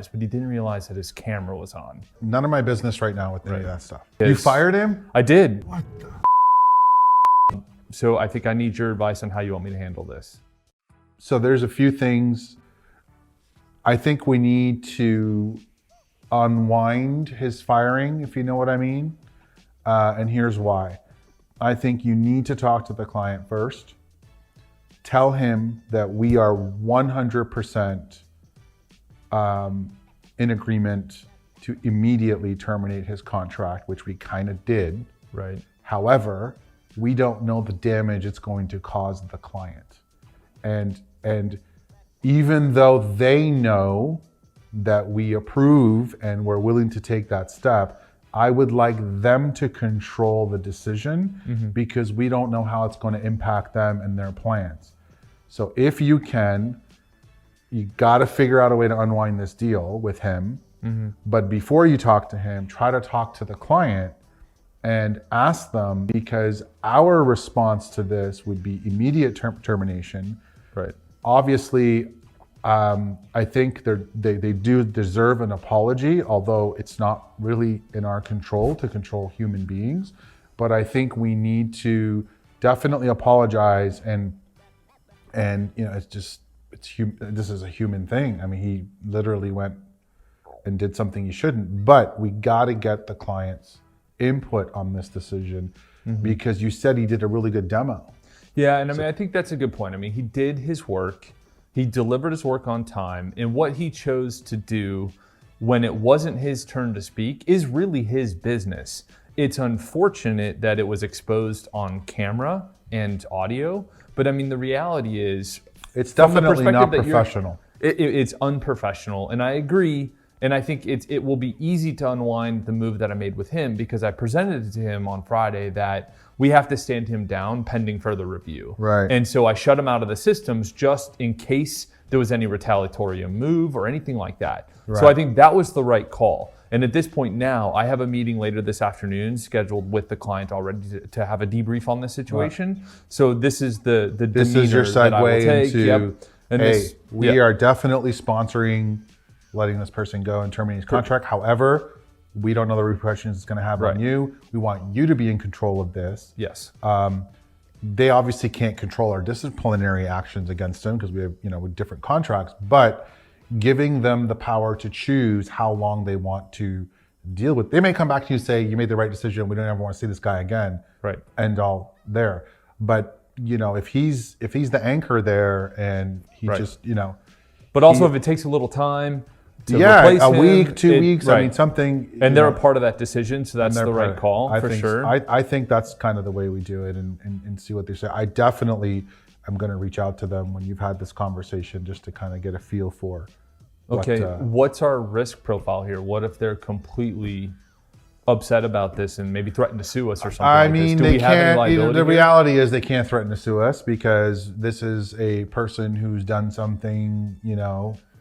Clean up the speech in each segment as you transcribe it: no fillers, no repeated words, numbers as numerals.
but he didn't realize that his camera was on. None of my business right now with any of that stuff. Yes. You fired him? I did. What the? So I think I need your advice on how you want me to handle this. So there's a few things. I think we need to unwind his firing, if you know what I mean. And here's why. I think you need to talk to the client first. Tell him that we are 100% in agreement to immediately terminate his contract, which we kind of did. Right. However, we don't know the damage it's going to cause the client. And even though they know that we approve and we're willing to take that step, I would like them to control the decision because we don't know how it's going to impact them and their plans. So if you can, you got to figure out a way to unwind this deal with him. But before you talk to him, try to talk to the client and ask them, because our response to this would be immediate termination. Right. Obviously, I think they do deserve an apology, although it's not really in our control to control human beings. But I think we need to definitely apologize, and you know, this is a human thing. I mean, he literally went and did something he shouldn't. But we got to get the client's input on this decision, because you said he did a really good demo. Yeah, and I mean, I think that's a good point. I mean, he did his work. He delivered his work on time, and what he chose to do when it wasn't his turn to speak is really his business. It's unfortunate that it was exposed on camera and audio, but I mean, the reality is, it's definitely not professional. It's unprofessional, and I agree. And I think it will be easy to unwind the move that I made with him, because I presented it to him on Friday that we have to stand him down pending further review. Right. And so I shut him out of the systems just in case there was any retaliatory move or anything like that. Right. So I think that was the right call. And at this point now, I have a meeting later this afternoon scheduled with the client already to have a debrief on this situation. Right. So this is the this is your segue into, And hey, we are definitely sponsoring letting this person go and terminating his contract. However, we don't know the repercussions it's going to have on you. We want you to be in control of this. Yes. They obviously can't control our disciplinary actions against him because we have, with different contracts, but giving them the power to choose how long they want to deal with. They may come back to you and say, you made the right decision. We don't ever want to see this guy again. Right. End all there. But, if he's the anchor there and he just, But also if it takes a little time, a week, 2 weeks, I mean, something. And they're a part of that decision, so that's the right call, for sure. I think that's kind of the way we do it and see what they say. I definitely am going to reach out to them when you've had this conversation just to kind of get a feel for what's our risk profile here? What if they're completely upset about this and maybe threaten to sue us or something like this? Do they we have any can't. liability The here? reality is they can't threaten to sue us because this is a person who's done something,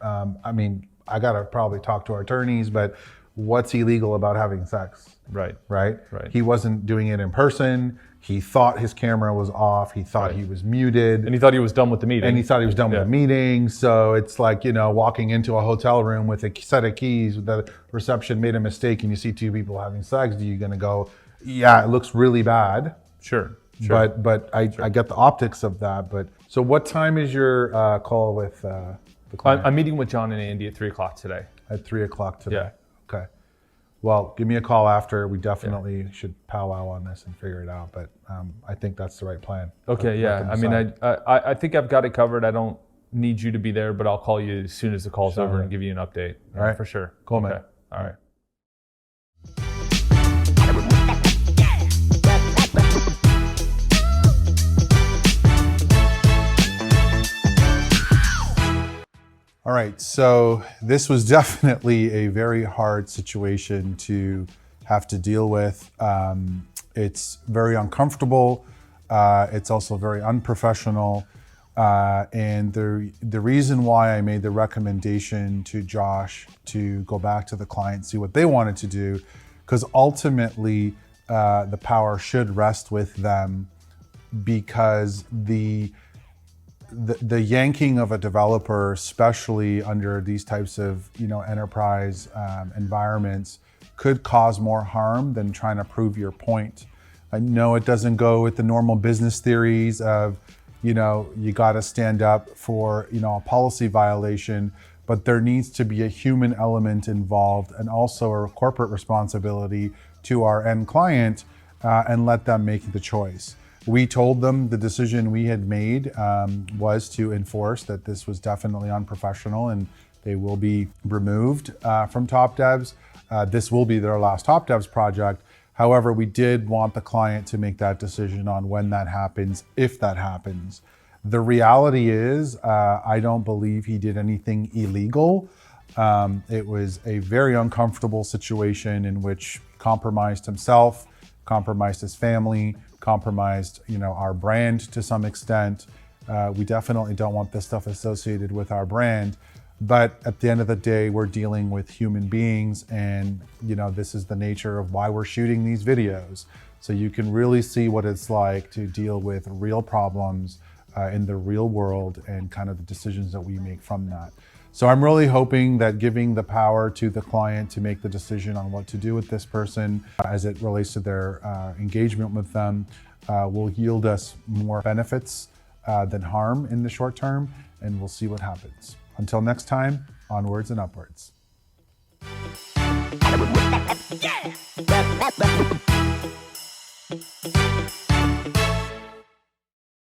I mean, I got to probably talk to our attorneys, but what's illegal about having sex? Right. He wasn't doing it in person. He thought his camera was off. He thought he was muted. And he thought he was done with the meeting. With the meeting. So it's like, walking into a hotel room with a set of keys, the reception made a mistake and you see two people having sex. Are you going to go, yeah, it looks really bad. Sure. But I get the optics of that. But so what time is your call with the client? I'm meeting with John and Andy at 3:00 today. At 3:00 today? Yeah. Okay. Well, give me a call after. We definitely should powwow on this and figure it out. But I think that's the right plan. Okay, I mean, I think I've got it covered. I don't need you to be there, but I'll call you as soon as the call's over and give you an update. All right. For sure. Cool, man. All right. All right, so this was definitely a very hard situation to have to deal with. It's very uncomfortable. It's also very unprofessional. And the reason why I made the recommendation to Josh to go back to the client, see what they wanted to do, because ultimately the power should rest with them, because the yanking of a developer, especially under these types of enterprise environments, could cause more harm than trying to prove your point. I know it doesn't go with the normal business theories of, you got to stand up for, a policy violation, but there needs to be a human element involved and also a corporate responsibility to our end client and let them make the choice. We told them the decision we had made was to enforce that this was definitely unprofessional and they will be removed from TopDevz. This will be their last TopDevz project. However, we did want the client to make that decision on when that happens, if that happens. The reality is, I don't believe he did anything illegal. It was a very uncomfortable situation in which he compromised himself, compromised his family, compromised, our brand to some extent. We definitely don't want this stuff associated with our brand. But at the end of the day, we're dealing with human beings, and this is the nature of why we're shooting these videos. So you can really see what it's like to deal with real problems in the real world and kind of the decisions that we make from that. So I'm really hoping that giving the power to the client to make the decision on what to do with this person as it relates to their engagement with them will yield us more benefits than harm in the short term, and we'll see what happens. Until next time, onwards and upwards. Yeah.